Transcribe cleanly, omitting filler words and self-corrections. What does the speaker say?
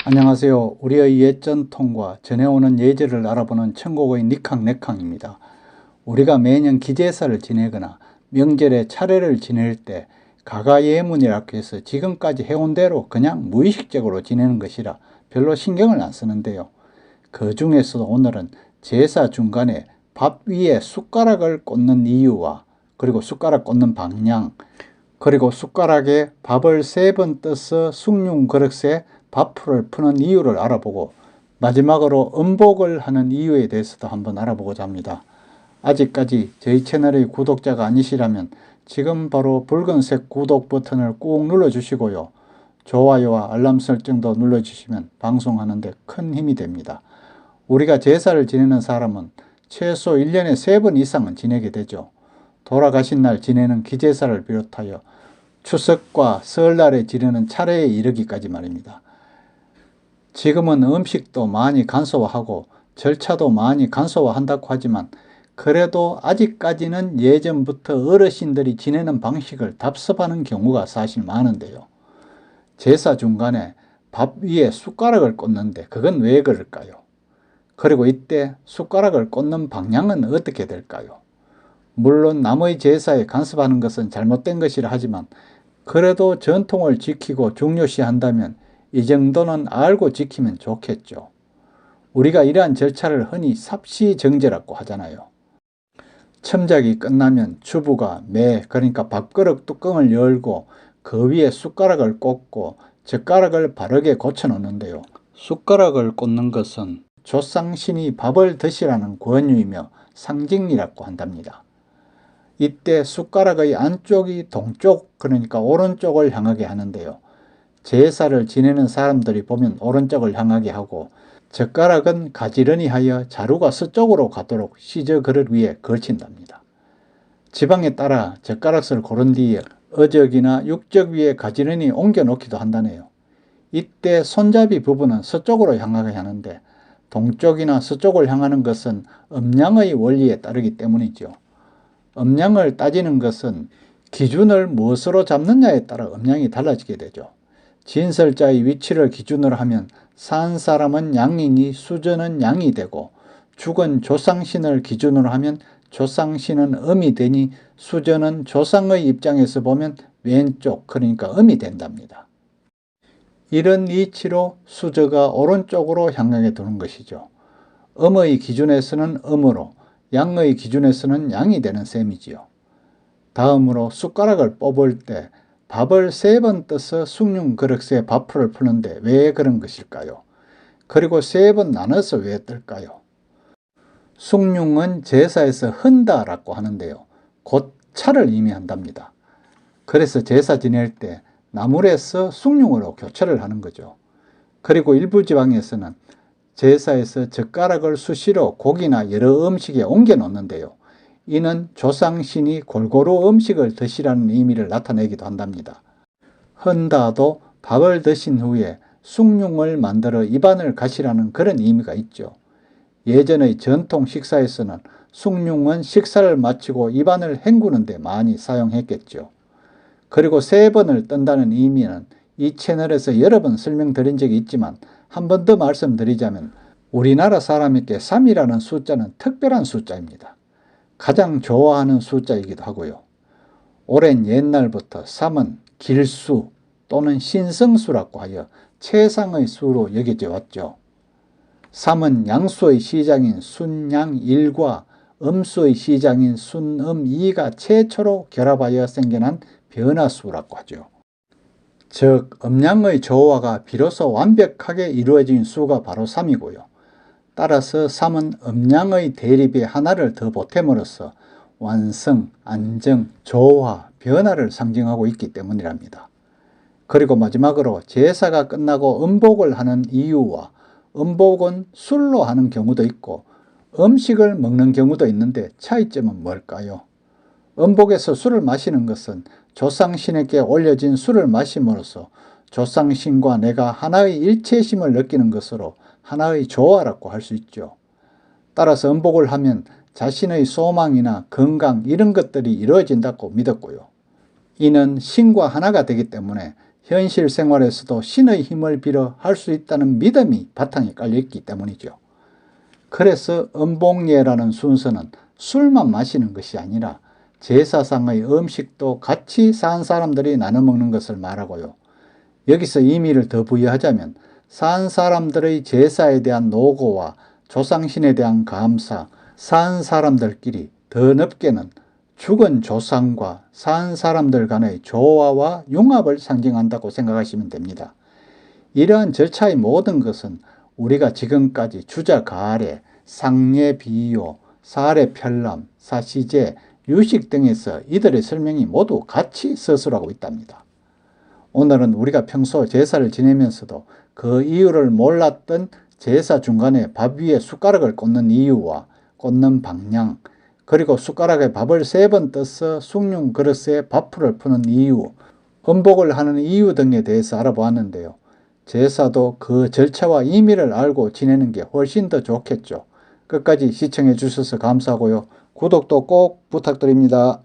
안녕하세요. 우리의 옛 전통과 전해오는 예절을 알아보는 천국의 니캉네캉입니다. 우리가 매년 기제사를 지내거나 명절에 차례를 지낼 때 가가예문이라고 해서 지금까지 해온 대로 그냥 무의식적으로 지내는 것이라 별로 신경을 안 쓰는데요. 그 중에서도 오늘은 제사 중간에 밥 위에 숟가락을 꽂는 이유와 그리고 숟가락 꽂는 방향, 그리고 숟가락에 밥을 3번 떠서 숭늉 그릇에 밥풀을 푸는 이유를 알아보고 마지막으로 음복을 하는 이유에 대해서도 한번 알아보고자 합니다. 아직까지 저희 채널의 구독자가 아니시라면 지금 바로 붉은색 구독 버튼을 꾹 눌러주시고요. 좋아요와 알람 설정도 눌러주시면 방송하는데 큰 힘이 됩니다. 우리가 제사를 지내는 사람은 최소 1년에 3번 이상은 지내게 되죠. 돌아가신 날 지내는 기제사를 비롯하여 추석과 설날에 지내는 차례에 이르기까지 말입니다. 지금은 음식도 많이 간소화하고 절차도 많이 간소화한다고 하지만 그래도 아직까지는 예전부터 어르신들이 지내는 방식을 답습하는 경우가 사실 많은데요. 제사 중간에 밥 위에 숟가락을 꽂는데 그건 왜 그럴까요? 그리고 이때 숟가락을 꽂는 방향은 어떻게 될까요? 물론 남의 제사에 간섭하는 것은 잘못된 것이라 하지만 그래도 전통을 지키고 중요시한다면 이 정도는 알고 지키면 좋겠죠. 우리가 이러한 절차를 흔히 삽시정제라고 하잖아요. 첨작이 끝나면 주부가 그러니까 밥그릇 뚜껑을 열고 그 위에 숟가락을 꽂고 젓가락을 바르게 고쳐 놓는데요. 숟가락을 꽂는 것은 조상신이 밥을 드시라는 권유이며 상징이라고 한답니다. 이때 숟가락의 안쪽이 동쪽, 그러니까 오른쪽을 향하게 하는데요. 제사를 지내는 사람들이 보면 오른쪽을 향하게 하고 젓가락은 가지런히 하여 자루가 서쪽으로 가도록 시저 그릇 위에 걸친답니다. 지방에 따라 젓가락을 고른 뒤에 어적이나 육적 위에 가지런히 옮겨 놓기도 한다네요. 이때 손잡이 부분은 서쪽으로 향하게 하는데 동쪽이나 서쪽을 향하는 것은 음양의 원리에 따르기 때문이죠. 음양을 따지는 것은 기준을 무엇으로 잡느냐에 따라 음양이 달라지게 되죠. 진설자의 위치를 기준으로 하면 산 사람은 양이니 수저는 양이 되고 죽은 조상신을 기준으로 하면 조상신은 음이 되니 수저는 조상의 입장에서 보면 왼쪽, 그러니까 음이 된답니다. 이런 이치로 수저가 오른쪽으로 향하게 되는 것이죠. 음의 기준에서는 음으로, 양의 기준에서는 양이 되는 셈이지요. 다음으로 숟가락을 뽑을 때 밥을 3번 떠서 숭늉 그릇에 밥풀을 푸는데 왜 그런 것일까요? 그리고 3번 나눠서 왜 뜰까요? 숭늉은 제사에서 흔다라고 하는데요. 곧 차를 의미한답니다. 그래서 제사 지낼 때 나물에서 숭늉으로 교체를 하는 거죠. 그리고 일부 지방에서는 제사에서 젓가락을 수시로 고기나 여러 음식에 옮겨 놓는데요. 이는 조상신이 골고루 음식을 드시라는 의미를 나타내기도 한답니다. 흔다도 밥을 드신 후에 숭늉을 만들어 입안을 가시라는 그런 의미가 있죠. 예전의 전통 식사에서는 숭늉은 식사를 마치고 입안을 헹구는 데 많이 사용했겠죠. 그리고 3번을 뜬다는 의미는 이 채널에서 여러 번 설명드린 적이 있지만 한 번 더 말씀드리자면 우리나라 사람에게 3이라는 숫자는 특별한 숫자입니다. 가장 좋아하는 숫자이기도 하고요. 오랜 옛날부터 3은 길수 또는 신성수라고 하여 최상의 수로 여겨져 왔죠. 3은 양수의 시작인 순양1과 음수의 시작인 순음2가 최초로 결합하여 생겨난 변화수라고 하죠. 즉 음양의 조화가 비로소 완벽하게 이루어진 수가 바로 3이고요. 따라서 3은 음양의 대립에 하나를 더 보탬으로써 완성, 안정, 조화, 변화를 상징하고 있기 때문이랍니다. 그리고 마지막으로 제사가 끝나고 음복을 하는 이유와 음복은 술로 하는 경우도 있고 음식을 먹는 경우도 있는데 차이점은 뭘까요? 음복에서 술을 마시는 것은 조상신에게 올려진 술을 마심으로써 조상신과 내가 하나의 일체심을 느끼는 것으로 하나의 조화라고 할 수 있죠. 따라서 음복을 하면 자신의 소망이나 건강 이런 것들이 이루어진다고 믿었고요. 이는 신과 하나가 되기 때문에 현실 생활에서도 신의 힘을 빌어 할 수 있다는 믿음이 바탕에 깔려있기 때문이죠. 그래서 음복예라는 순서는 술만 마시는 것이 아니라 제사상의 음식도 같이 산 사람들이 나눠 먹는 것을 말하고요. 여기서 의미를 더 부여하자면 산 사람들의 제사에 대한 노고와 조상신에 대한 감사, 산 사람들끼리 더 넓게는 죽은 조상과 산 사람들 간의 조화와 융합을 상징한다고 생각하시면 됩니다. 이러한 절차의 모든 것은 우리가 지금까지 주자가래, 상례비유, 사례편람, 사시제, 유식 등에서 이들의 설명이 모두 같이 서술하고 있답니다. 오늘은 우리가 평소 제사를 지내면서도 그 이유를 몰랐던 제사 중간에 밥 위에 숟가락을 꽂는 이유와 꽂는 방향, 그리고 숟가락에 밥을 3번 떠서 숭늉 그릇에 밥풀을 푸는 이유, 음복을 하는 이유 등에 대해서 알아보았는데요. 제사도 그 절차와 의미를 알고 지내는 게 훨씬 더 좋겠죠. 끝까지 시청해 주셔서 감사하고요. 구독도 꼭 부탁드립니다.